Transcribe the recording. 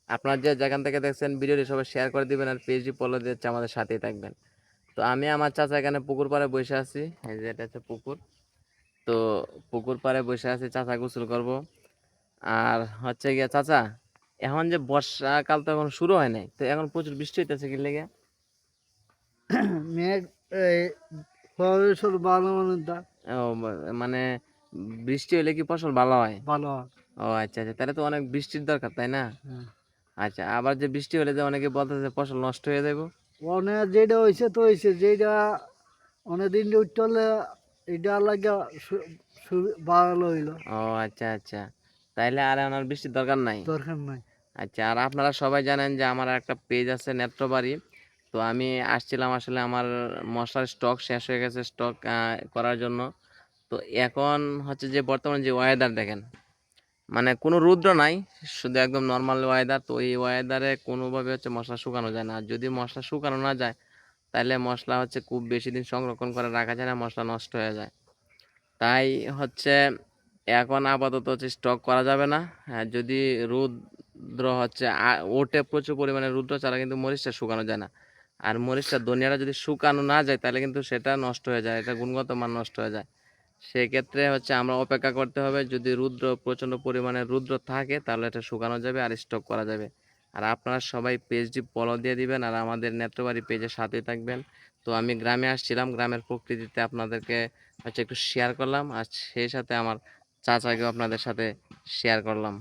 আপনারা যে যেখান থেকে দেখছেন ভিডিওটি সবাই শেয়ার করে দিবেন আর পেজটি ফলো দিয়ে হচ্ছে আমাদের সাথেই থাকবেন। তো আমি আমার চাচা এখানে পুকুর পাড়ে বসে আছি, এই যে এটা হচ্ছে পুকুর। তো পুকুর পাড়ে বসে আছি, চাচা গোসল করব। আর হচ্ছে গিয়ে চাচা, এখন যে বর্ষাকাল তো এখন শুরু হয় নাই, তো এখন প্রচুর বৃষ্টি হইতেছে কি লেগে? মেঘ এই ফসল ভালো ও মানে বৃষ্টি হলে কি ফসল ভালো হয়? ভালো হয়। ও আচ্ছা আচ্ছা, তাহলে তো অনেক বৃষ্টির দরকার, তাই না? হ্যাঁ। আচ্ছা, আবার যে বৃষ্টি হলে যে অনেকে বলতেছে ফসল নষ্ট হয়ে যাবে। অনেক যেটা হয়েছে তো হয়েছে, যেটা অনেকদিন উঠতে হলে এটা লাগে ভালো হইলো। ও আচ্ছা আচ্ছা, তাইলে আর আমার বৃষ্টির দরকার নাই। দরকার নাই। আচ্ছা, আর আপনারা সবাই জানেন যে আমার একটা পেজ আছে নেত্রবাড়ি। তো আমি আসছিলাম, আসলে আমার মশলার স্টক শেষ হয়ে গেছে, স্টক করার জন্য। তো এখন হচ্ছে যে বর্তমানে যে ওয়েদার দেখেন, মানে কোনো রৌদ্র নাই, শুধু একদম নর্মাল ওয়েদার। তো এই ওয়েদারে কোনোভাবে হচ্ছে মশলা শুকানো যায় না। আর যদি মশলা শুকানো না যায়, তাহলে মশলা হচ্ছে খুব বেশি দিন সংরক্ষণ করে রাখা যায় না, মশলা নষ্ট হয়ে যায়। তাই হচ্ছে এখন আপাতত হচ্ছে স্টক করা যাবে না। হ্যাঁ, যদি রৌদ্র হচ্ছে ওঠে প্রচুর পরিমাণে রৌদ্র ছাড়া কিন্তু মরিচটা শুকানো যায় না। আর মরিচটা ধনিয়াটা যদি শুকানো না যায়, তাহলে কিন্তু সেটা নষ্ট হয়ে যায়, এটা গুণগত মান নষ্ট হয়ে যায়। সেক্ষেত্রে হচ্ছে আমরা অপেক্ষা করতে হবে, যদি প্রচণ্ড পরিমাণে রৌদ্র থাকে তাহলে এটা শুকানো যাবে আর স্টক করা যাবে। আর আপনারা সবাই পেজটি ফলো দিয়ে দিবেন আর আমাদের নেত্রবাড়ি পেজের সাথেই থাকবেন। তো আমি গ্রামে আসছিলাম, গ্রামের প্রকৃতিতে আপনাদেরকে হচ্ছে একটু শেয়ার করলাম, আর সেই সাথে আমার চাচাকেও আপনাদের সাথে শেয়ার করলাম।